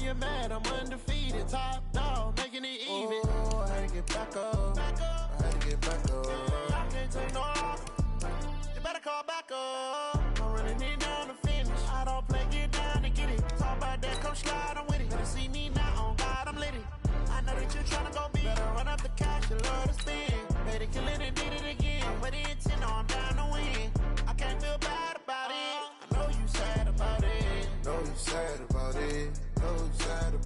you mad, I'm undefeated. Top dog, making it even. Oh, I had to get back up. I had to get back up. I can't take no off. You better call back up. I'm running it down to finish. I don't play, get down and get it. Talk about that, come slide, I'm with it. Better see me now, on God, I'm lit it. I know that you're trying to go big. Better run up the cash, you love to spin. Made it, kill it, and did it again. But the intent, no, I'm down to win. I can't feel bad about it. I know you sad about it. Know you sad about it. Know you sad about it.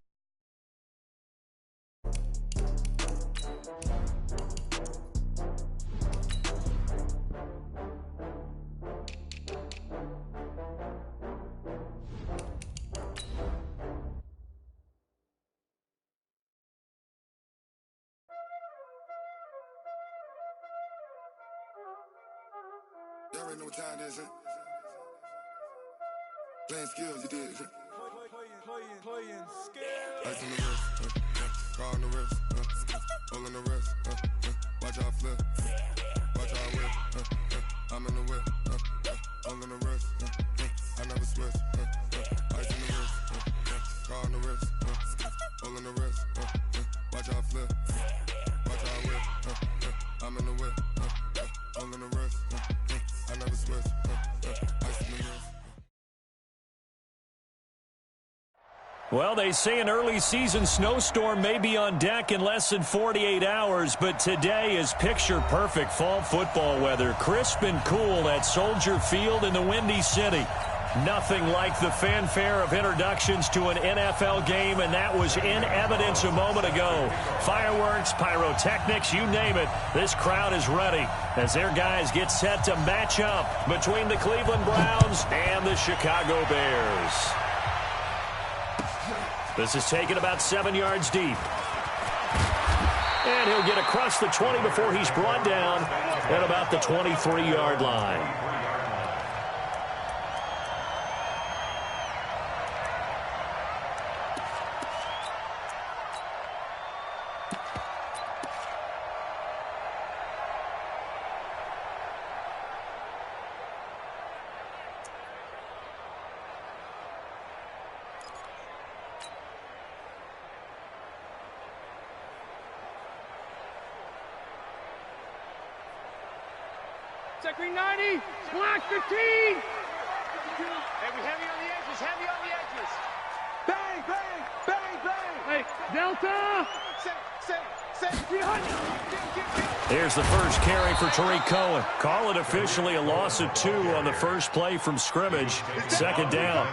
Y'all already know what time it is, huh? Playing skills, you did, huh? Playing skills. Ice on the wrist, car on the wrist, hole in the wrist, watch out flip, watch out whip, I'm in the whip, hole in the wrist, I never switch, ice on the wrist, car on the wrist, hole in the wrist, watch out flip, watch out whip, I'm in the whip, hole in the wrist, I never switch, ice on the wrist. Well, they say an early season snowstorm may be on deck in less than 48 hours, but today is picture-perfect fall football weather. Crisp and cool at Soldier Field in the Windy City. Nothing like the fanfare of introductions to an NFL game, and that was in evidence a moment ago. Fireworks, pyrotechnics, you name it. This crowd is ready as their guys get set to match up between the Cleveland Browns and the Chicago Bears. This is taken about 7 yards deep. And he'll get across the 20 before he's brought down at about the 23-yard line. Second 90, block 15. Hey, we heavy on the edges, heavy on the edges. Bang, bang, bang, bang. Hey, Delta. Here's the first carry for Tariq Cohen. Call it officially a loss of 2 on the first play from scrimmage. Second down.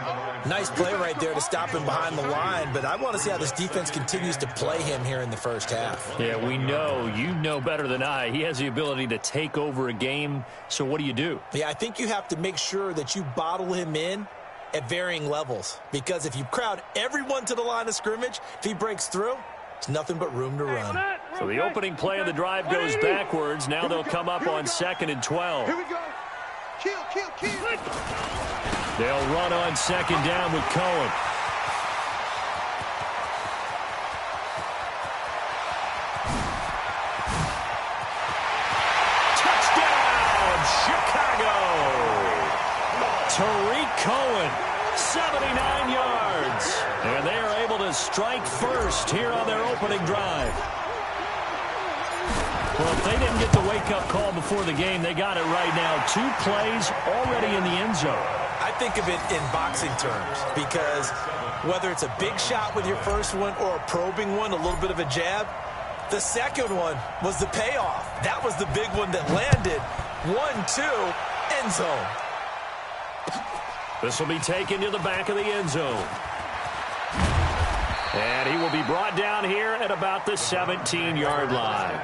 Nice play right there to stop him behind the line, but I want to see how this defense continues to play him here in the first half. Yeah, we know. You know better than I. He has the ability to take over a game, so what do? Yeah, I think you have to make sure that you bottle him in at varying levels, because if you crowd everyone to the line of scrimmage, if he breaks through, it's nothing but room to run. So the opening play of the drive goes backwards. Now they'll come up on 2nd and 12. Here we go. Kill. They'll run on 2nd down with Cohen. Touchdown, Chicago! Tariq Cohen, 79 yards. And they are able to strike first here on their opening drive. Well, if they didn't get the wake-up call before the game, they got it right now. 2 plays already in the end zone. I think of it in boxing terms, because whether it's a big shot with your first one or a probing one, a little bit of a jab, the second one was the payoff. That was the big one that landed. 1-2, end zone. This will be taken to the back of the end zone. And he will be brought down here at about the 17-yard line.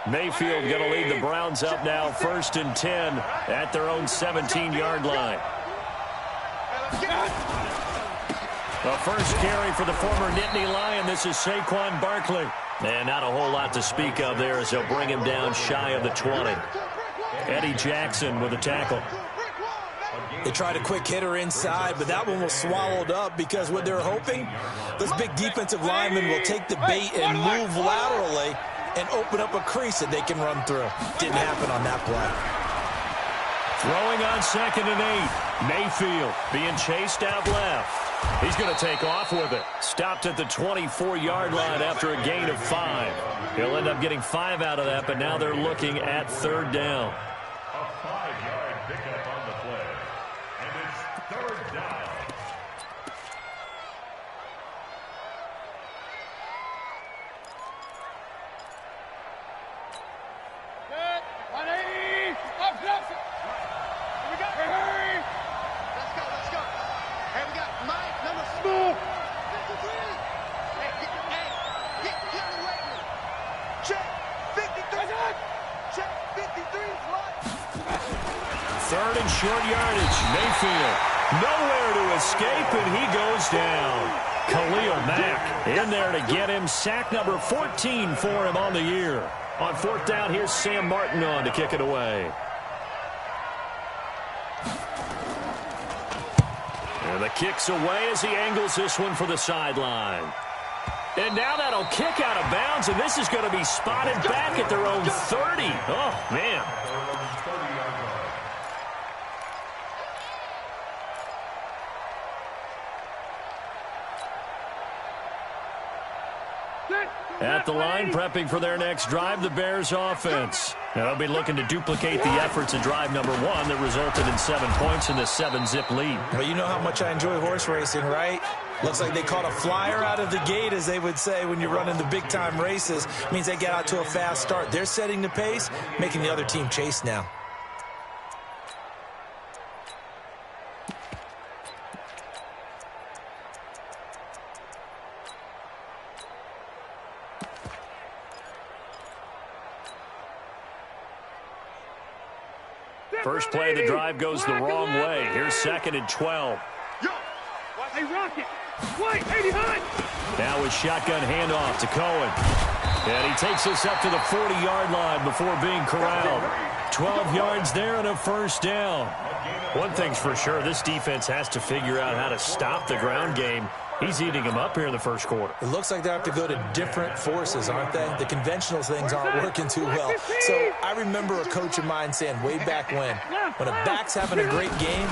Mayfield going to lead the Browns up now, 1st and 10 at their own 17-yard line. The first carry for the former Nittany Lion. This is Saquon Barkley. And not a whole lot to speak of there as they'll bring him down shy of the 20. Eddie Jackson with a tackle. They tried a quick hitter inside, but that one was swallowed up because what they're hoping, those big defensive linemen will take the bait and move laterally and open up a crease that they can run through. Didn't happen on that play. Throwing on 2nd and 8. Mayfield being chased out left. He's going to take off with it. Stopped at the 24-yard line after a gain of 5. He'll end up getting 5 out of that, but now they're looking at 3rd down. A 5-yard pickup on the play. And it's 3rd down. Good. 180. Up, up. Here we go. Hurry. Let's go, let's go. Hey, we got Mike, number smooth. 53. Hey, get the way. Check 53. Check 53's line. 3rd and short yardage. Mayfield nowhere to escape, and he goes down. Khalil Mack in there to get him. Sack number 14 for him on the year. On 4th down, here's Sam Martin on to kick it away. And the kick's away as he angles this one for the sideline. And now that'll kick out of bounds, and this is going to be spotted back at their own 30. Oh, man. At the line, prepping for their next drive, the Bears offense. Now they'll be looking to duplicate the efforts of drive number 1 that resulted in 7 points in the 7-zip lead. Well, you know how much I enjoy horse racing, right? Looks like they caught a flyer out of the gate, as they would say when you're running the big-time races. Means they get out to a fast start. They're setting the pace, making the other team chase now. First play of the drive goes the wrong way. Here's 2nd and 12. Hey, Rocket. Wait, hey, behind. Now a shotgun handoff to Cohen. And he takes us up to the 40-yard line before being corralled. 12 yards there and a 1st down. One thing's for sure, this defense has to figure out how to stop the ground game. He's eating them up here in the 1st quarter. It looks like they have to go to different forces, aren't they? The conventional things aren't working too well. So I remember a coach of mine saying way back when a back's having a great game,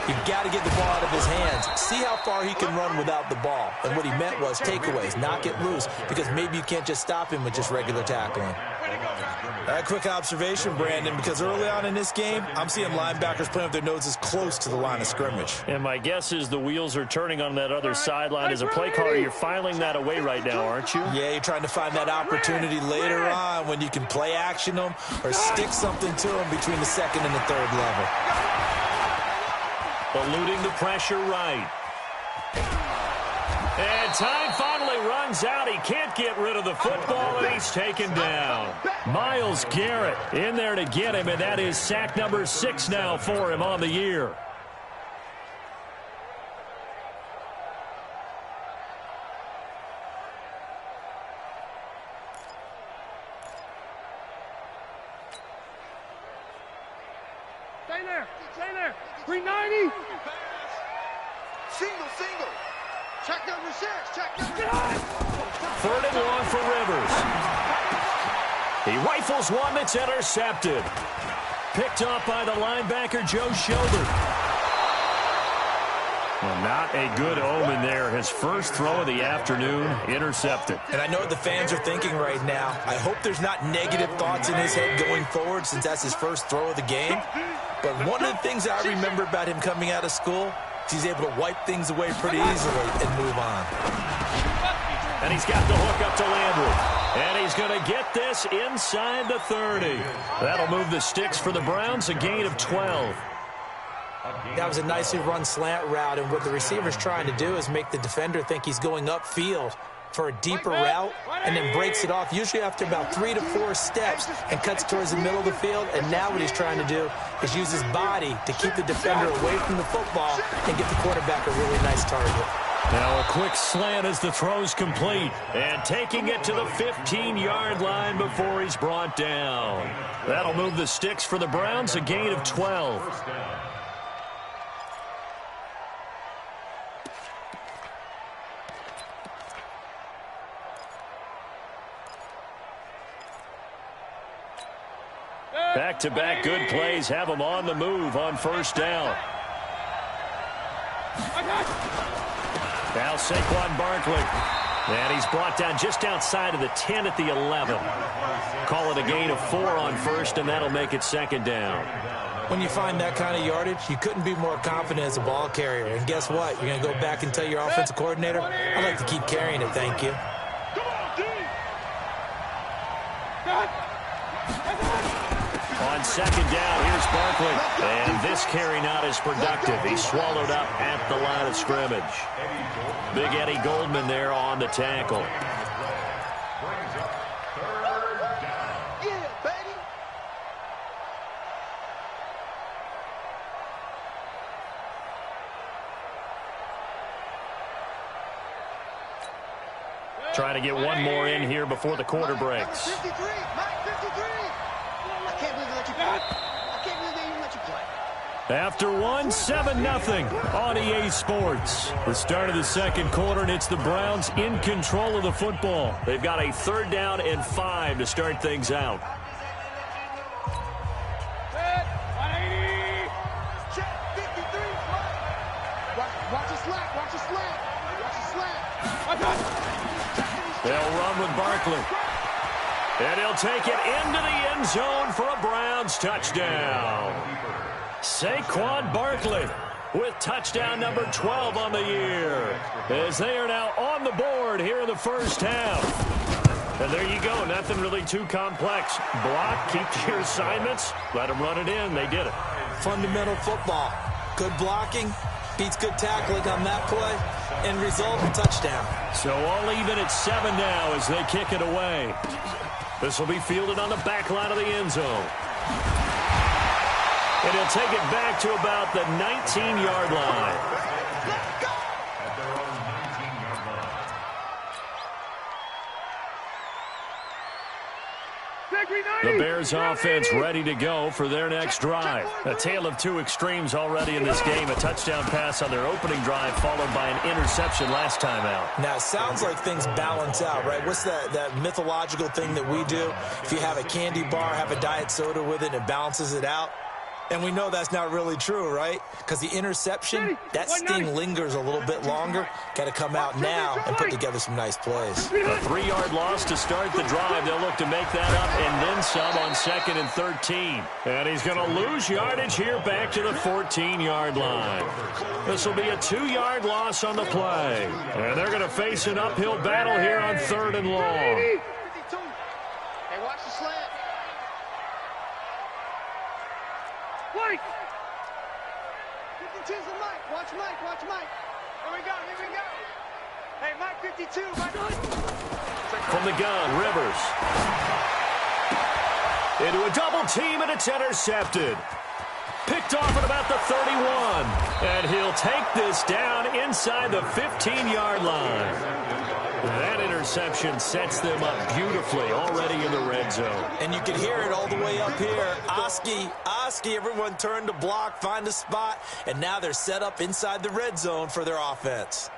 you've got to get the ball out of his hands. See how far he can run without the ball. And what he meant was takeaways, knock it loose, because maybe you can't just stop him with just regular tackling. A quick observation, Brandon, because early on in this game, I'm seeing linebackers playing with their noses close to the line of scrimmage. And my guess is the wheels are turning on that other sideline. As a play caller, you're filing that away right now, aren't you? Yeah, you're trying to find that opportunity later on when you can play action them or stick something to them between the 2nd and the 3rd level. Eluding the pressure right. And time finally runs out. He can't get rid of the football, and he's taken down. Myles Garrett in there to get him, and that is sack number 6 now for him on the year. Stay there. Stay there. 390. Single. Check number 6. Check number 6. 3rd and long for Rivers. He rifles one that's intercepted. Picked off by the linebacker, Joe Schobert. Well, not a good omen there. His first throw of the afternoon, intercepted. And I know what the fans are thinking right now. I hope there's not negative thoughts in his head going forward, since that's his first throw of the game. But one of the things I remember about him coming out of school, he's able to wipe things away pretty easily and move on. And he's got the hook up to Landry. And he's going to get this inside the 30. That'll move the sticks for the Browns, a gain of 12. That was a nicely run slant route, and what the receiver's trying to do is make the defender think he's going upfield for a deeper route, and then breaks it off, usually after about 3 to 4 steps, and cuts towards the middle of the field. And now what he's trying to do is use his body to keep the defender away from the football and get the quarterback a really nice target. Now a quick slant as the throw's complete, and taking it to the 15-yard line before he's brought down. That'll move the sticks for the Browns, a gain of 12. Back-to-back good plays have them on the move on first down. Now Saquon Barkley. And he's brought down just outside of the 10 at the 11. Call it a gain of 4 on first, and that'll make it second down. When you find that kind of yardage, you couldn't be more confident as a ball carrier. And guess what? You're going to go back and tell your offensive coordinator, I'd like to keep carrying it, thank you. On second down, here's Barkley. And this carry not as productive. He's swallowed up at the line of scrimmage. Big Eddie Goldman there on the tackle. Trying to get one more in here before the quarter breaks. 53, Mike 53. I can't believe they let you play. I can't believe they even let you play. After 1, 7-0 on EA Sports. The start of the second quarter, and it's the Browns in control of the football. They've got a 3rd down and 5 to start things out. Check 53. Watch your slant. Watch your slant. Watch your slant. They'll run with Barkley. And he'll take it into the end zone for a Browns touchdown. Saquon Barkley with touchdown number 12 on the year, as they are now on the board here in the first half. And there you go. Nothing really too complex. Block, keep to your assignments, let them run it in. They did it. Fundamental football. Good blocking beats good tackling on that play, and result, touchdown. So all even at 7 now as they kick it away. This will be fielded on the back line of the end zone. And he'll take it back to about the 19-yard line. The Bears offense ready to go for their next drive. A tale of two extremes already in this game. A touchdown pass on their opening drive followed by an interception last time out. Now, it sounds like things balance out, right? What's that mythological thing that we do? If you have a candy bar, have a diet soda with it, and it balances it out. And we know that's not really true, right? Because the interception, that sting lingers a little bit longer. Got to come out now and put together some nice plays. A 3-yard loss to start the drive. They'll look to make that up and then some on 2nd and 13. And he's going to lose yardage here back to the 14-yard line. This will be a 2-yard loss on the play. And they're going to face an uphill battle here on 3rd and long. 52. Hey, watch the slant. Mike! 52's the Mike. Watch Mike. Watch Mike. Here we go. Here we go. Hey, Mike 52. Mike. From the gun, Rivers. Into a double team, and it's intercepted. Picked off at about the 31. And he'll take this down inside the 15-yard line. That interception sets them up beautifully already in the red zone. And you can hear it all the way up here. Oski, everyone turned to block, find a spot, and now they're set up inside the red zone for their offense.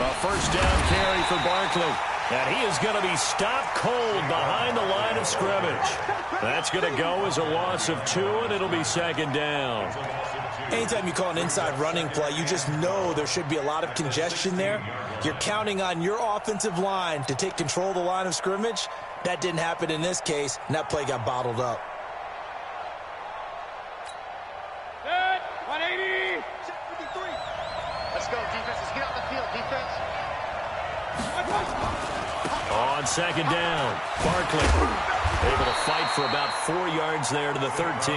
A first down carry for Barkley. And he is going to be stopped cold behind the line of scrimmage. That's going to go as a loss of 2, and it'll be 2nd down. Anytime you call an inside running play, you just know there should be a lot of congestion there. You're counting on your offensive line to take control of the line of scrimmage. That didn't happen in this case, and that play got bottled up. 180. Check 53. Let's go, defense. Let's get out the field, defense. On 2nd down, Barkley able to fight for about 4 yards there to the 13.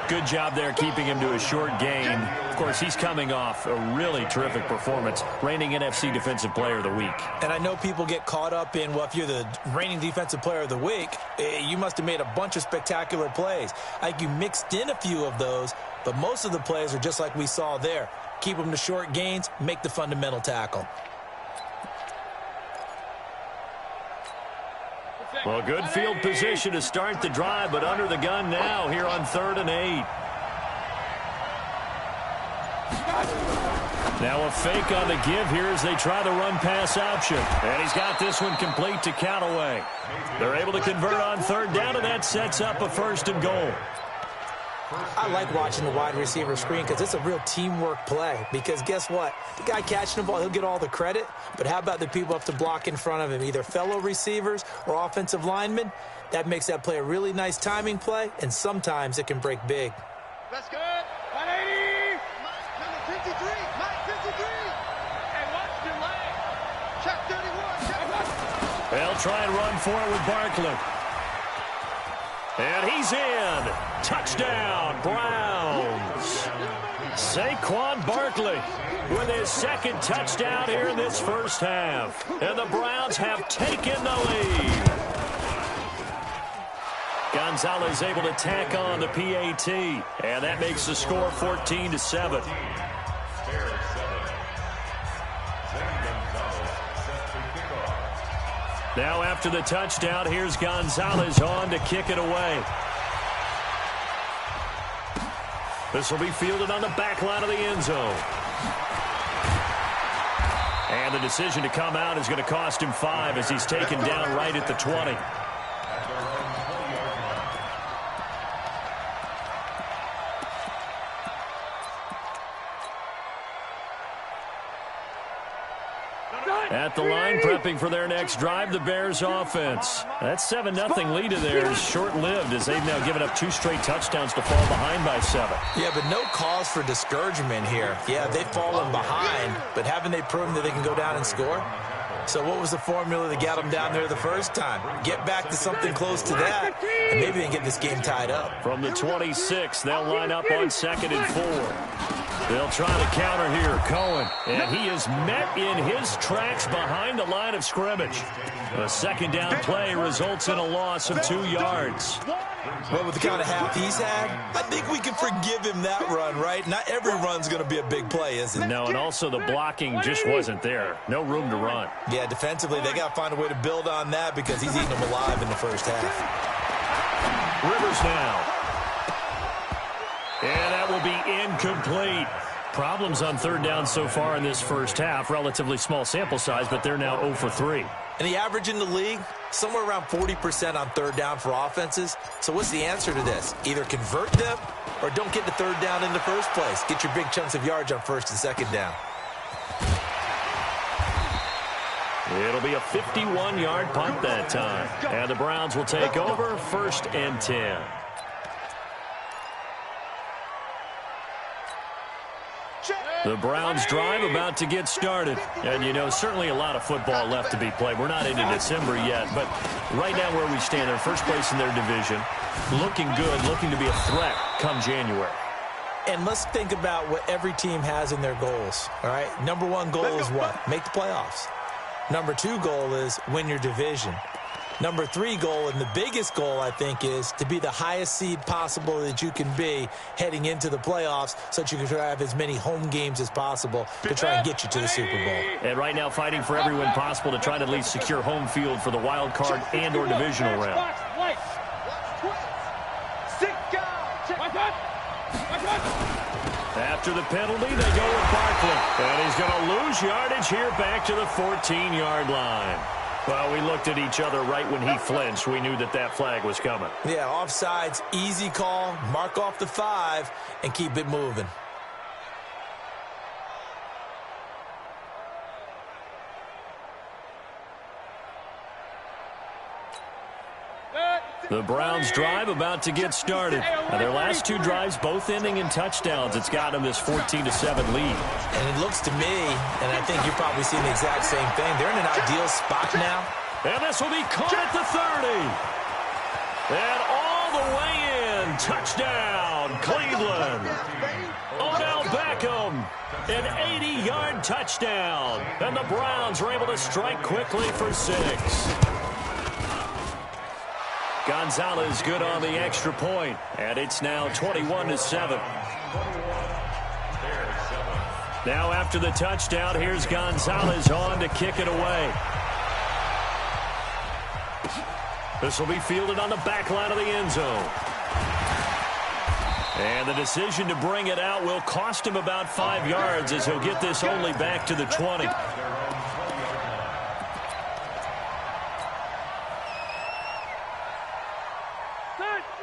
Good job there keeping him to a short gain. Of course, he's coming off a really terrific performance, reigning NFC Defensive Player of the Week. And I know people get caught up in, well, if you're the reigning Defensive Player of the Week, you must have made a bunch of spectacular plays. I think you mixed in a few of those, but most of the plays are just like we saw there. Keep them to short gains, make the fundamental tackle. Well, good field position to start the drive, but under the gun now here on 3rd and 8. Now a fake on the give here as they try the run-pass option. And he's got this one complete to Callaway. They're able to convert on 3rd down, and that sets up a 1st and goal. I like watching the wide receiver screen because it's a real teamwork play. Because guess what? The guy catching the ball, he'll get all the credit. But how about the people up to block in front of him, either fellow receivers or offensive linemen? That makes that play a really nice timing play, and sometimes it can break big. That's good. 180. Number 53. Mike 53. And watch your leg. Check 31. Check 1. They'll try and run for it with Barkley. And he's in. Touchdown, Browns. Saquon Barkley with his 2nd touchdown here in this first half. And the Browns have taken the lead. Gonzalez able to tack on the PAT. And that makes the score 14-7. Now after the touchdown, here's Gonzalez on to kick it away. This will be fielded on the back line of the end zone. And the decision to come out is going to cost him 5 as he's taken down right at the 20. At the line, prepping for their next drive, the Bears offense. That 7-0 lead of theirs short-lived as they've now given up 2 straight touchdowns to fall behind by 7. Yeah, but no cause for discouragement here. Yeah, they've fallen behind, but haven't they proven that they can go down and score? So what was the formula that got them down there the first time? Get back to something close to that, and maybe they can get this game tied up. From the 26, they'll line up on 2nd and 4. They'll try to counter here. Cohen. And he is met in his tracks behind the line of scrimmage. A 2nd down play results in a loss of 2 yards. Well, with the kind of half he's had, I think we can forgive him that run, right? Not every run's going to be a big play, is it? No, and also the blocking just wasn't there. No room to run. Yeah, defensively, they got to find a way to build on that because he's eating them alive in the first half. Rivers now. And that will be incomplete. Problems on 3rd down so far in this first half. Relatively small sample size, but they're now 0 for 3. And the average in the league, somewhere around 40% on 3rd down for offenses. So what's the answer to this? Either convert them or don't get the 3rd down in the first place. Get your big chunks of yards on 1st and 2nd down. It'll be a 51-yard punt that time. And the Browns will take over 1st and 10. The Browns drive about to get started. And, you know, certainly a lot of football left to be played. We're not into December yet, but right now where we stand, they're first place in their division. Looking good, looking to be a threat come January. And let's think about what every team has in their goals, all right? Number 1 goal is what? Make the playoffs. Number 2 goal is win your division. Number 3 goal, and the biggest goal, I think, is to be the highest seed possible that you can be heading into the playoffs so that you can try to have as many home games as possible to try and get you to the Super Bowl. And right now fighting for every win possible to try to at least secure home field for the wild card and or divisional round. After the penalty, they go with Barkley. And he's going to lose yardage here back to the 14-yard line. Well, we looked at each other right when he flinched. We knew that that flag was coming. Yeah, offsides, easy call, mark off the 5, and keep it moving. The Browns drive about to get started. Now, their last 2 drives both ending in touchdowns. It's got them this 14-7 lead. And it looks to me, and I think you're probably seeing the exact same thing, they're in an ideal spot now. And this will be caught at the 30. And all the way in. Touchdown, Cleveland. Odell Beckham, an 80-yard touchdown. And the Browns are able to strike quickly for 6. Gonzalez good on the extra point, and it's now 21-7. Now after the touchdown, here's Gonzalez on to kick it away. This will be fielded on the back line of the end zone. And the decision to bring it out will cost him about 5 yards as he'll get this only back to the 20.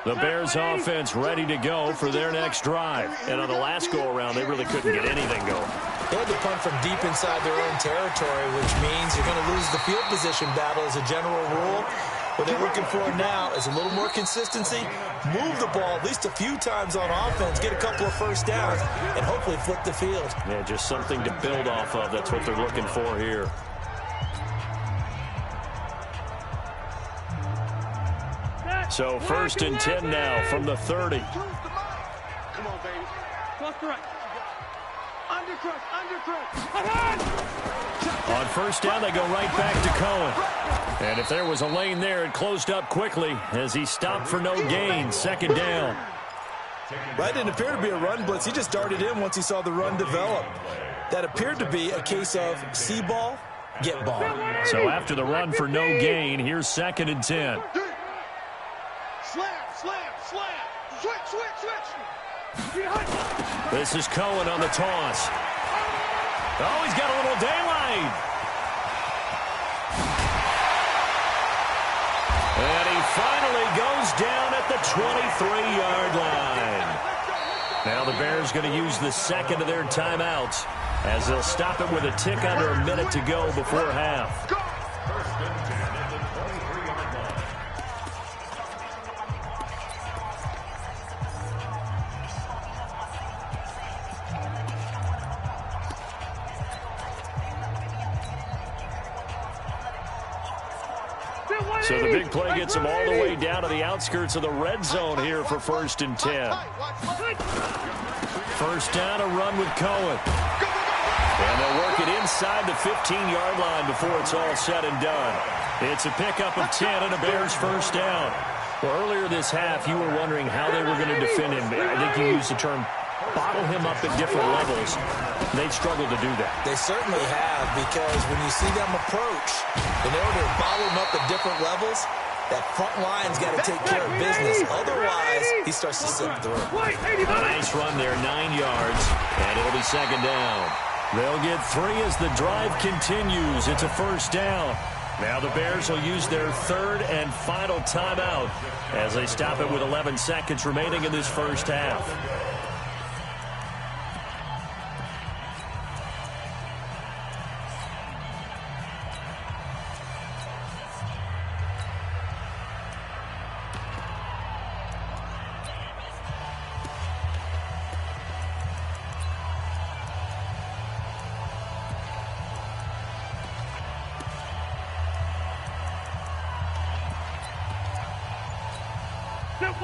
The Bears offense ready to go for their next drive. And on the last go-around, they really couldn't get anything going. They had to punt from deep inside their own territory, which means you're going to lose the field position battle as a general rule. What they're looking for now is a little more consistency, move the ball at least a few times on offense, get a couple of first downs, and hopefully flip the field. Yeah, just something to build off of. That's what they're looking for here. So 1st and 10 now from the 30. Come on, baby. Cross the right. On 1st down, they go right back to Cohen. And if there was a lane there, it closed up quickly as he stopped for no gain. 2nd down. That didn't appear to be a run blitz. He just darted in once he saw the run develop. That appeared to be a case of see ball, get ball. So after the run for no gain, here's 2nd and 10. Slam. Switch. This is Cohen on the toss. Oh, he's got a little daylight. And he finally goes down at the 23-yard line. Now the Bears going to use the second of their timeouts as they'll stop it with a tick under a minute to go before half. So the big play gets them all the way down to the outskirts of the red zone here for 1st and 10. 1st down, a run with Cohen. And they'll work it inside the 15-yard line before it's all said and done. It's a pickup of 10 and a Bears 1st down. Well, earlier this half, you were wondering how they were going to defend him. I think you used the term bottle him up at different levels. They've struggled to do that. They certainly have, because when you see them approach, in order to bottle him up at different levels, that front line's got to take care of business. Otherwise, he starts to slip through. A nice run there, 9 yards, and it'll be 2nd down. They'll get 3 as the drive continues. It's a 1st down. Now the Bears will use their 3rd and final timeout as they stop it with 11 seconds remaining in this 1st half.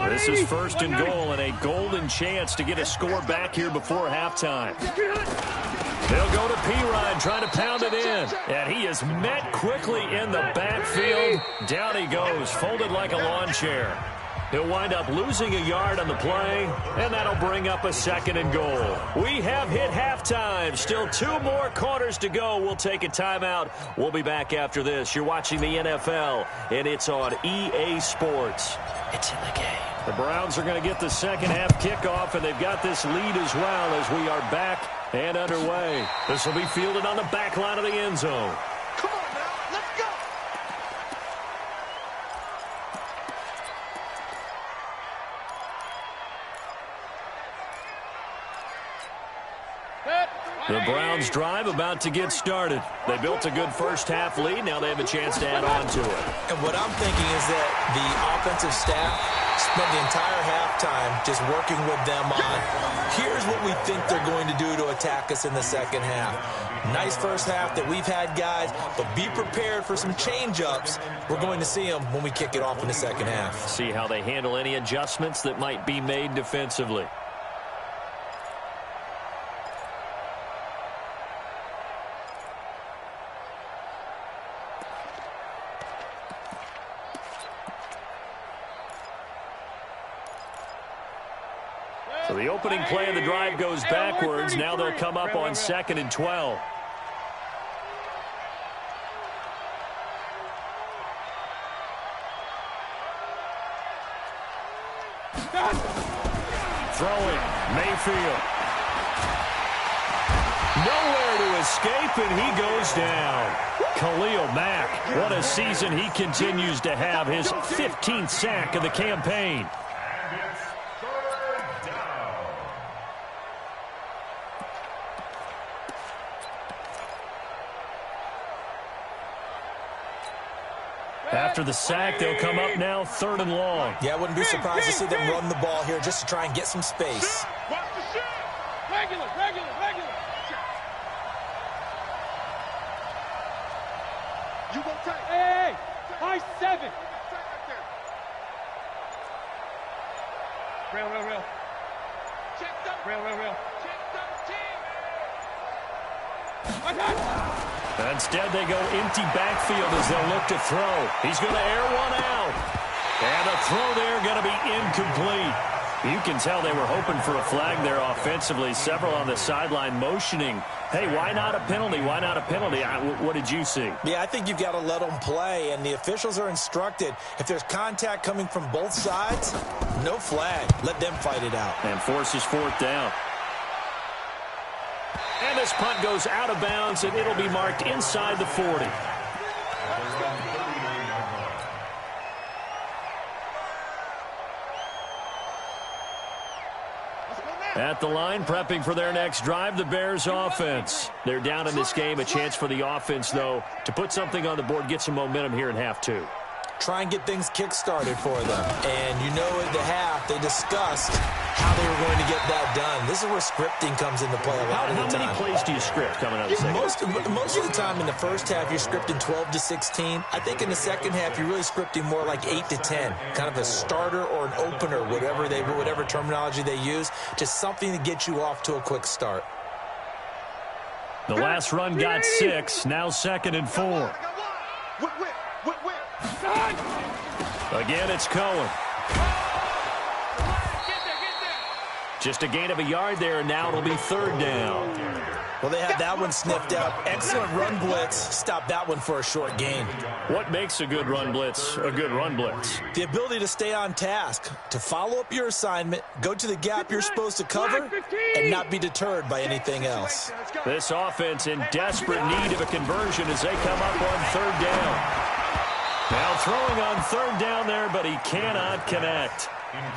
This is 1st and goal and a golden chance to get a score back here before halftime. They'll go to Pirine trying to pound it in. And he is met quickly in the backfield. Down he goes, folded like a lawn chair. He'll wind up losing a yard on the play, and that'll bring up a 2nd and goal. We have hit halftime. Still 2 more quarters to go. We'll take a timeout. We'll be back after this. You're watching the NFL, and it's on EA Sports. It's in the game. The Browns are going to get the 2nd half kickoff, and they've got this lead as well as we are back and underway. This will be fielded on the back line of the end zone. Come on now, let's go. The Browns drive about to get started. They built a good 1st half lead. Now they have a chance to add on to it. And what I'm thinking is that the offensive staff spent the entire halftime just working with them on, here's what we think they're going to do to attack us in the 2nd half. Nice 1st half that we've had, guys, but be prepared for some change-ups. We're going to see them when we kick it off in the 2nd half. See how they handle any adjustments that might be made defensively. So the opening play of the drive goes backwards. Now they'll come up on 2nd and 12. Throwing, Mayfield. Nowhere to escape, and he goes down. Khalil Mack, what a season he continues to have, his 15th sack of the campaign. And it's third down. After the sack, they'll come up now 3rd and long. Yeah, I wouldn't be surprised to see them run the ball here just to try and get some space. Watch the shit. Regular. You won't take. Hey, high 7. Real. Check up. Real. Check 13. Instead, they go empty backfield as they'll look to throw. He's going to air one out. And the throw there going to be incomplete. You can tell they were hoping for a flag there offensively. Several on the sideline motioning, hey, why not a penalty? Why not a penalty? What did you see? Yeah, I think you've got to let them play, and the officials are instructed, if there's contact coming from both sides, no flag. Let them fight it out. And forces 4th down. And this punt goes out of bounds, and it'll be marked inside the 40. At the line, prepping for their next drive, the Bears offense. They're down in this game. A chance for the offense, though, to put something on the board, get some momentum here in half 2. Try and get things kick-started for them. And you know at the half, they discussed how they were going to get that done. This is where scripting comes into play a lot of the time. How many plays do you script coming out of the second? Most of the time in the first half, you're scripting 12 to 16. I think in the second half, you're really scripting more like 8 to 10. Kind of a starter or an opener, whatever terminology they use. Just something to get you off to a quick start. The last run got 6. Now 2nd and 4. Again, it's Cohen. Just a gain of a yard there, and now it'll be 3rd down. Well, they had that one sniffed out. Excellent run blitz. Stop that one for a short gain. What makes a good run blitz a good run blitz? The ability to stay on task, to follow up your assignment, go to the gap you're supposed to cover, and not be deterred by anything else. This offense in desperate need of a conversion as they come up on 3rd down. Now throwing on 3rd down there, but he cannot connect.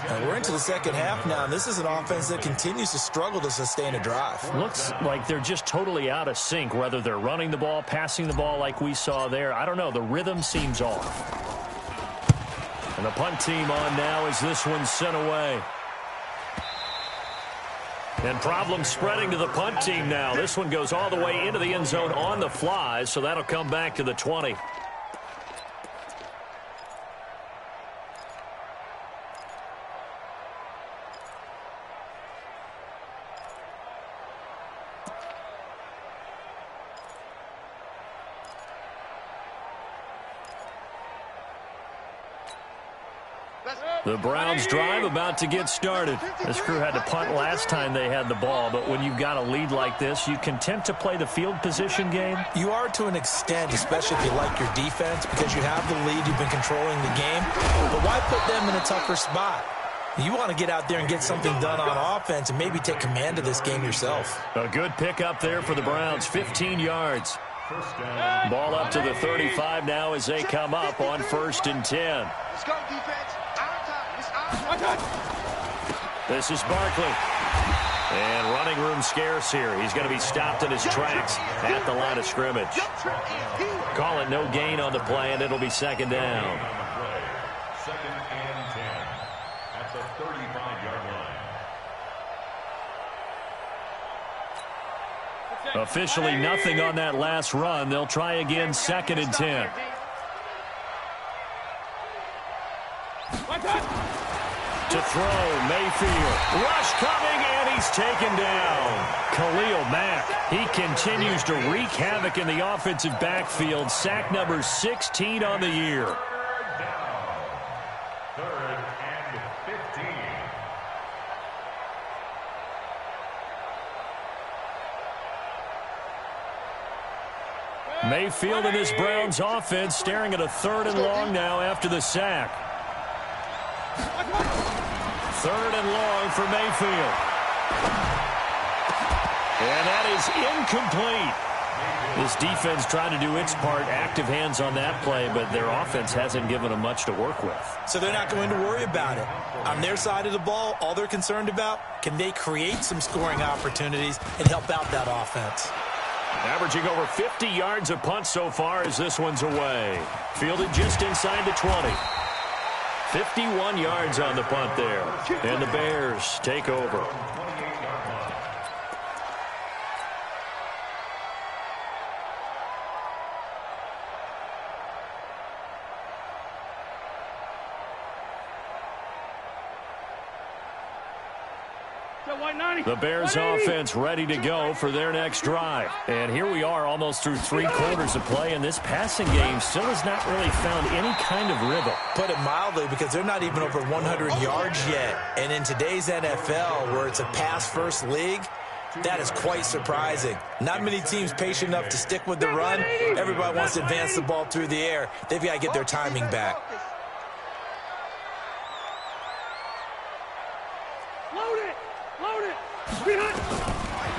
And we're into the second half now, and this is an offense that continues to struggle to sustain a drive. Looks like they're just totally out of sync, whether they're running the ball, passing the ball like we saw there. I don't know. The rhythm seems off. And the punt team on now as this one's sent away. And problems spreading to the punt team now. This one goes all the way into the end zone on the fly, so that'll come back to the 20. The Browns drive about to get started. This crew had to punt last time they had the ball, but when you've got a lead like this, you content to play the field position game? You are to an extent, especially if you like your defense, because you have the lead, you've been controlling the game. But why put them in a tougher spot? You want to get out there and get something done on offense and maybe take command of this game yourself. A good pickup there for the Browns, 15 yards. Ball up to the 35 now as they come up on 1st and 10. Let's go, defense. This is Barkley. And running room scarce here. He's going to be stopped in his tracks at the line of scrimmage. Call it no gain on the play, and it'll be 2nd down. 2nd and 10 at the 35-yard line. Officially nothing on that last run. They'll try again, 2nd and 10. To throw, Mayfield. Rush coming, and he's taken down. Khalil Mack, he continues to wreak havoc in the offensive backfield. Sack number 16 on the year. 3rd down. 3rd and 15. Mayfield and his Browns offense staring at a 3rd and long now after the sack. Third and long for Mayfield. And that is incomplete. This defense trying to do its part, active hands on that play, but their offense hasn't given them much to work with. So they're not going to worry about it. On their side of the ball, all they're concerned about, can they create some scoring opportunities and help out that offense? Averaging over 50 yards a punt so far as this one's away. Fielded just inside the 20. 51 yards on the punt there. And the Bears take over. The Bears offense ready to go for their next drive. And here we are almost through 3 quarters of play, and this passing game still has not really found any kind of rhythm. Put it mildly, because they're not even over 100 yards yet. And in today's NFL, where it's a pass-first league, that is quite surprising. Not many teams patient enough to stick with the run. Everybody wants to advance the ball through the air. They've got to get their timing back.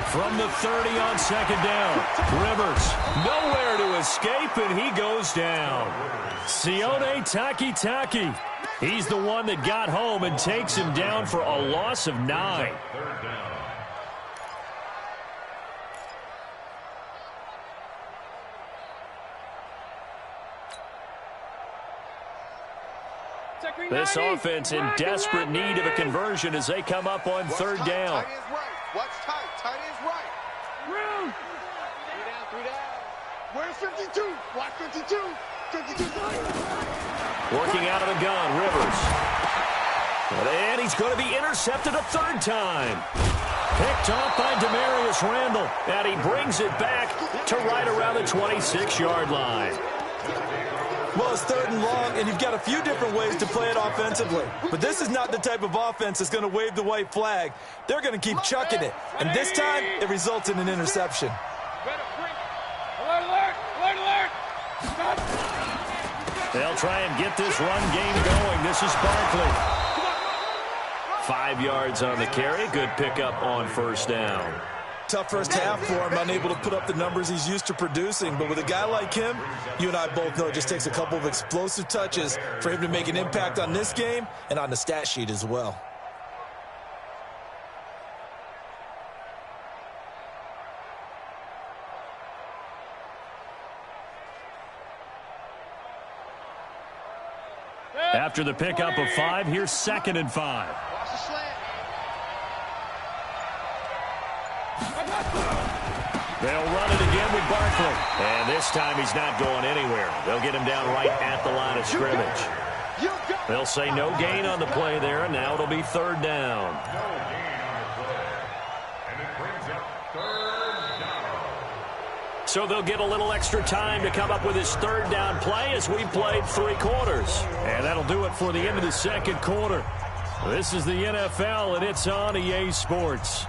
From the 30 on second down, Rivers nowhere to escape, and he goes down. Sione Takitaki. He's the one that got home and takes him down for a loss of 9. This offense in desperate need of a conversion as they come up on third down. Watch tight. Tight is right. Room. 3 down. Where's 52? Watch 52. 52. Working out of the gun, Rivers. And he's going to be intercepted a third time. Picked off by Demarius Randall. And he brings it back to right around the 26-yard line. Well, it's third and long, and you've got a few different ways to play it offensively. But this is not the type of offense that's going to wave the white flag. They're going to keep chucking it. And this time, it results in an interception. Alert, alert, alert, alert. They'll try and get this run game going. This is Barkley. 5 yards on the carry. Good pickup on first down. Tough first half for him, unable to put up the numbers he's used to producing. But with a guy like him, you and I both know it just takes a couple of explosive touches for him to make an impact on this game and on the stat sheet as well. After the pickup of 5, here's 2nd and 5. Watch the slant. They'll run it again with Barkley. And this time he's not going anywhere. They'll get him down right at the line of scrimmage. They'll say no gain on the play there, and now it'll be third down. No gain on the play. And it brings up third down. So they'll get a little extra time to come up with his third down play as we played 3 quarters. And that'll do it for the end of the second quarter. This is the NFL, and it's on EA Sports.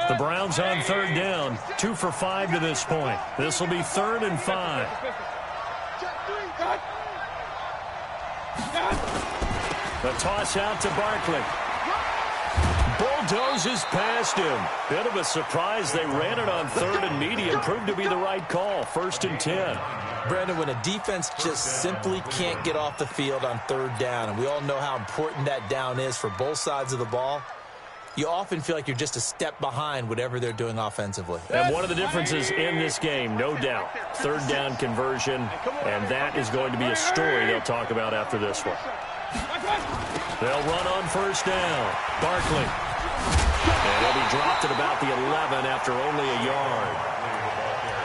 The Browns on third down, 2 for 5 to this point. This will be 3rd and 5. The toss out to Barkley. Bulldozes past him. Bit of a surprise. They ran it on 3rd and medium. Proved to be the right call. 1st and 10. Brandon, when a defense just simply can't get off the field on third down, and we all know how important that down is for both sides of the ball, you often feel like you're just a step behind whatever they're doing offensively. And one of the differences in this game, no doubt, third down conversion, and that is going to be a story they'll talk about after this one. They'll run on first down. Barkley. And he'll be dropped at about the 11 after only a yard.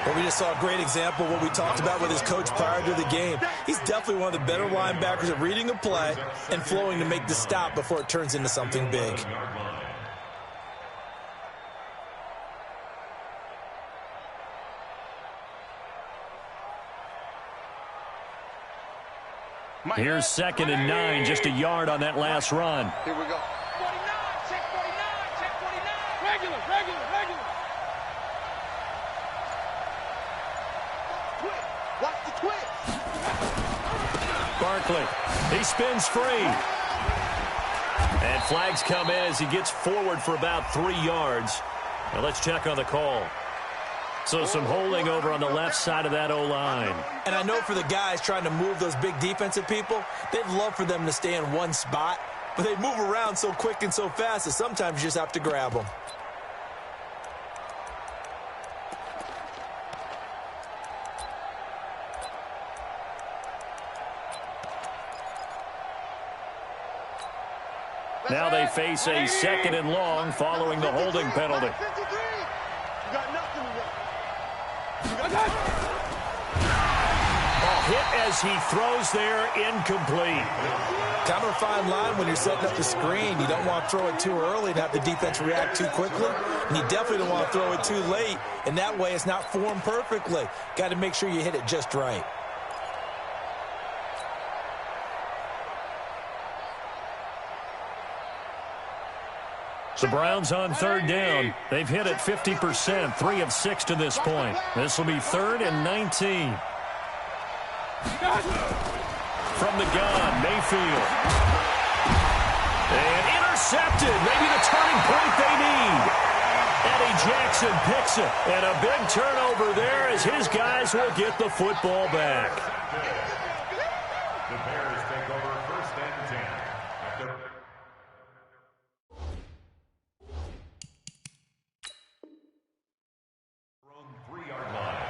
Well, we just saw a great example of what we talked about with his coach prior to the game. He's definitely one of the better linebackers at reading a play and flowing to make the stop before it turns into something big. Here's 2nd and 9, just a yard on that last run. Here we go. quickly. He spins free. And flags come in as he gets forward for about 3 yards. Now let's check on the call. So some holding over on the left side of that O-line. And I know for the guys trying to move those big defensive people, they'd love for them to stay in one spot. But they move around so quick and so fast that sometimes you just have to grab them. Now they face a 2nd and long following the holding penalty. A hit as he throws there, incomplete. Kind of a fine line when you're setting up the screen. You don't want to throw it too early and have the defense react too quickly. And you definitely don't want to throw it too late. And that way it's not formed perfectly. Got to make sure you hit it just right. The Browns on 3rd down. They've hit it 50%, 3 of 6 to this point. This will be 3rd and 19. From the gun, Mayfield. And intercepted. Maybe the turning point they need. Eddie Jackson picks it. And a big turnover there as his guys will get the football back. The Bears take over 1st and 10. From 3-yard line.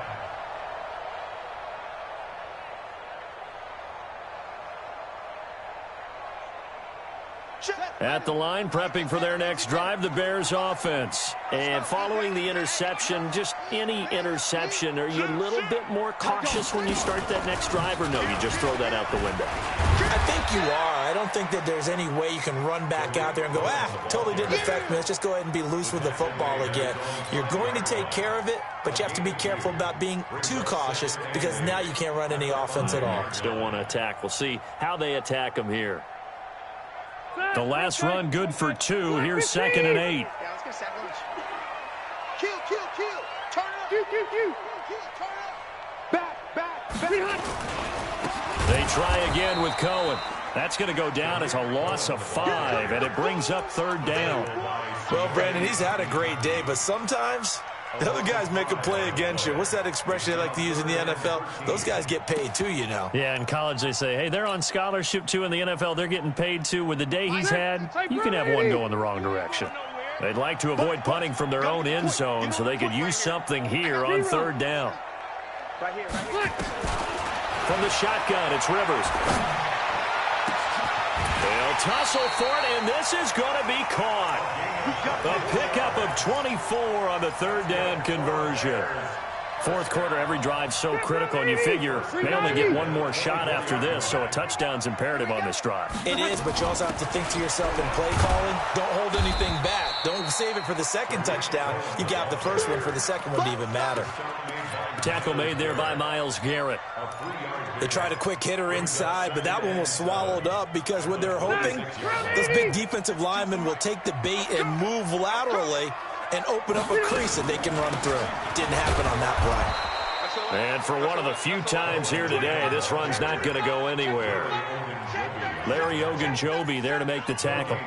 At the line, prepping for their next drive, the Bears offense. And following the interception, just any interception, are you a little bit more cautious when you start that next drive, or no, you just throw that out the window? I think you are. I don't think that there's any way you can run back out there and go, totally didn't affect me. Let's just go ahead and be loose with the football again. You're going to take care of it, but you have to be careful about being too cautious because now you can't run any offense at all. Still want to attack. We'll see how they attack them here. The last run good for 2. Here's 2nd and 8. Yeah, let's get sack lunch. Kill. Turn it up. Kill. Turn it up. Back. They try again with Cohen. That's going to go down as a loss of 5, and it brings up 3rd down. Well, Brandon, he's had a great day, but sometimes the other guys make a play against you. What's that expression they like to use in the NFL? Those guys get paid too, you know. Yeah, in college they say, hey, they're on scholarship too. In the NFL, they're getting paid too. With the day he's had, you can have one go in the wrong direction. They'd like to avoid punting from their own end zone so they could use something here on 3rd down. Right here. From the shotgun, it's Rivers. They'll tussle for it, and this is going to be caught. A pickup of 24 on the 3rd down conversion. 4th quarter, every drive so critical, and you figure they only get one more shot after this, so a touchdown's imperative on this drive. It is, but you also have to think to yourself in play calling, don't hold anything back. Don't save it for the 2nd touchdown. You got the 1st one for the 2nd one to even matter. Tackle made there by Myles Garrett. They tried a quick hitter inside, but that one was swallowed up because what they're hoping, those big defensive linemen will take the bait and move laterally and open up a crease that they can run through. Didn't happen on that play. And for one of the few times here today, this run's not going to go anywhere. Larry Ogunjobi there to make the tackle.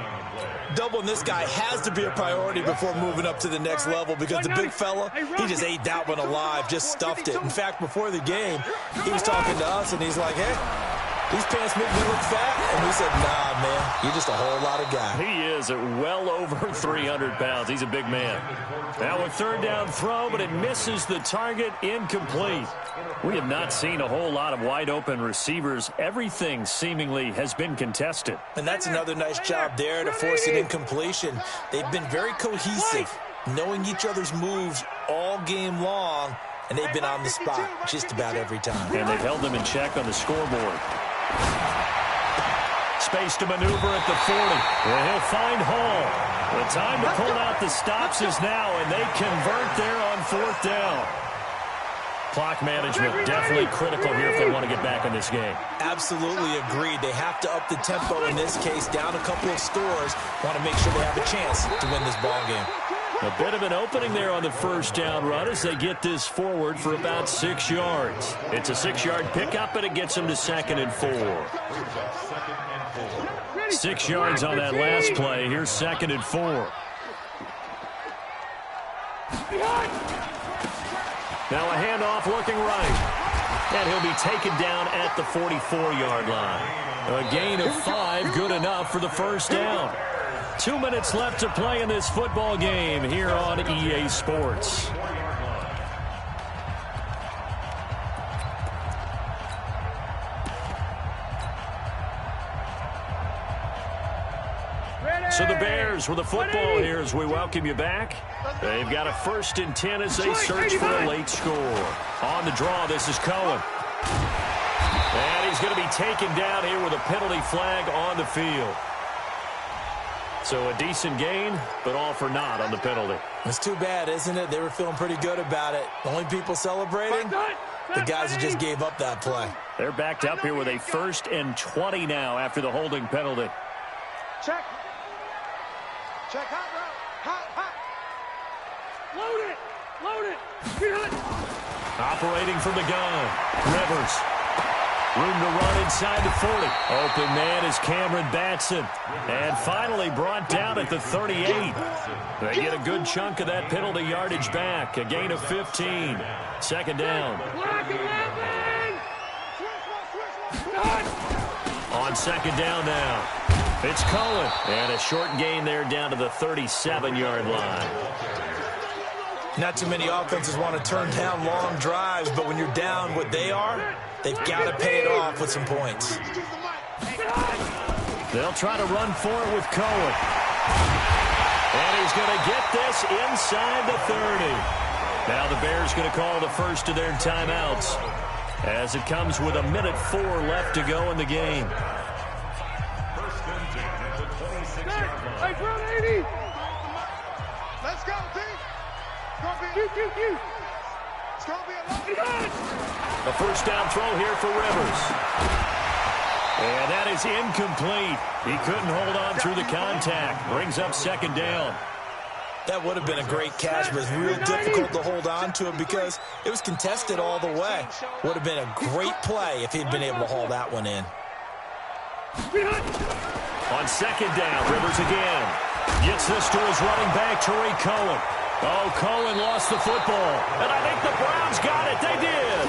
Doubling this guy has to be a priority before moving up to the next level because the big fella, he just ate that one alive, just stuffed it. In fact, before the game, he was talking to us, and he's like, hey, these pants make me look fat. And we said, nah, man, you're just a whole lot of guy. He is at well over 300 pounds. He's a big man. Now a 3rd down throw, but it misses the target, incomplete. We have not seen a whole lot of wide-open receivers. Everything seemingly has been contested. And that's another nice job there to force an incompletion. They've been very cohesive, knowing each other's moves all game long, and they've been on the spot just about every time. And they've held them in check on the scoreboard. Space to maneuver at the 40. And he'll find Hall. The time to pull out the stops is now, and they convert there on 4th down. Clock management definitely critical here if they want to get back in this game. Absolutely agreed. They have to up the tempo in this case, down a couple of scores. Want to make sure they have a chance to win this ball game. A bit of an opening there on the first down run as they get this forward for about 6 yards. It's a 6-yard pickup, and it gets them to 2nd and 4. 6 yards on that last play. Here's 2nd and 4. Now a handoff looking right. And he'll be taken down at the 44-yard line. A gain of 5, good enough for the first down. 2 minutes left to play in this football game here on EA Sports. So the Bears with the football here as we welcome you back. They've got a 1st and 10 as they search for a late score. On the draw, this is Cohen. And he's going to be taken down here with a penalty flag on the field. So a decent gain, but all for naught on the penalty. It's too bad, isn't it? They were feeling pretty good about it. The only people celebrating, the guys who just gave up that play. They're backed up here with a 1st and 20 now after the holding penalty. Check. Check, hot route. Hot. Load it. Get hot. Operating from the gun. Rivers. Room to run inside the 40. Open man is Cameron Batson. And finally brought down at the 38. They get a good chunk of that penalty yardage back. A gain of 15. 2nd down. On 2nd down now. It's Cohen. And a short gain there down to the 37-yard line. Not too many offenses want to turn down long drives, but when you're down what they are, they've got to pay it off with some points. They'll try to run for it with Cohen. And he's going to get this inside the 30. Now the Bears going to call the first of their timeouts as it comes with 1:04 left to go in the game. Hey, front 80. Let's go, team. It's going to be a long. A first down throw here for Rivers. And that is incomplete. He couldn't hold on through the contact. Brings up 2nd down. That would have been a great catch, but it's real difficult to hold on to it because it was contested all the way. Would have been a great play if he'd been able to haul that one in. On 2nd down, Rivers again. Gets this to his running back, Tariq Cohen. Oh, Cohen lost the football. And I think the Browns got it. They did.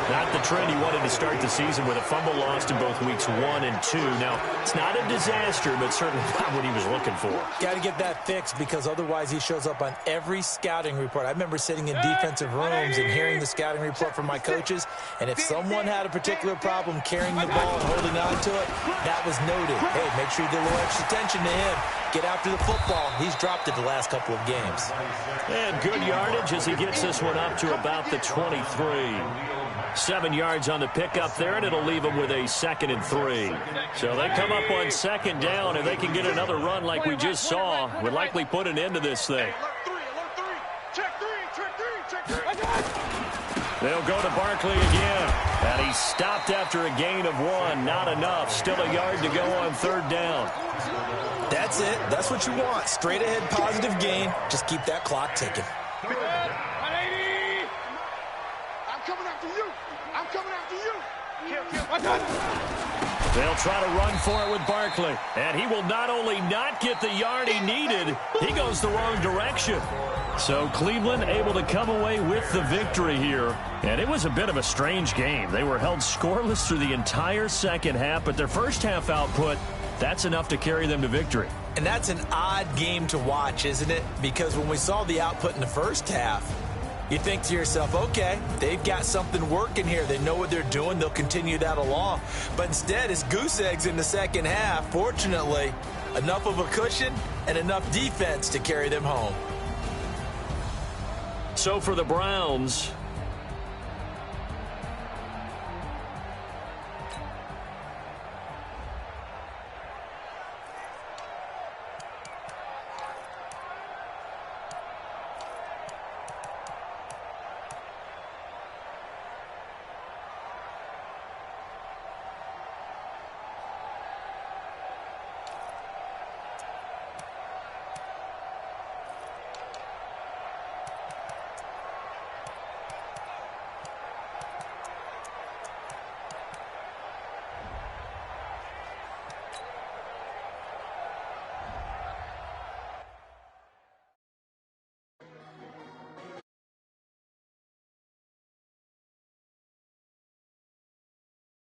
Not the trend he wanted to start the season with a fumble lost in both weeks 1 and 2. Now, it's not a disaster, but certainly not what he was looking for. Got to get that fixed because otherwise he shows up on every scouting report. I remember sitting in defensive rooms and hearing the scouting report from my coaches, and if someone had a particular problem carrying the ball and holding on to it, that was noted. Hey, make sure you get a little extra attention to him. Get after the football. He's dropped it the last couple of games. And good yardage as he gets this one up to about the 23. 7 yards on the pickup there, and it'll leave them with a 2nd and 3. So they come up on 2nd down, and they can get another run like we just saw. Would likely put an end to this thing. Check three. They'll go to Barkley again. And he's stopped after a gain of 1. Not enough. Still a yard to go on 3rd down. That's it. That's what you want. Straight ahead positive gain. Just keep that clock ticking. They'll try to run for it with Barkley. And he will not only not get the yard he needed, he goes the wrong direction. So Cleveland able to come away with the victory here. And it was a bit of a strange game. They were held scoreless through the entire 2nd half, but their first half output, that's enough to carry them to victory. And that's an odd game to watch, isn't it? Because when we saw the output in the first half, you think to yourself, okay, they've got something working here. They know what they're doing. They'll continue that along. But instead, it's goose eggs in the 2nd half. Fortunately, enough of a cushion and enough defense to carry them home. So for the Browns,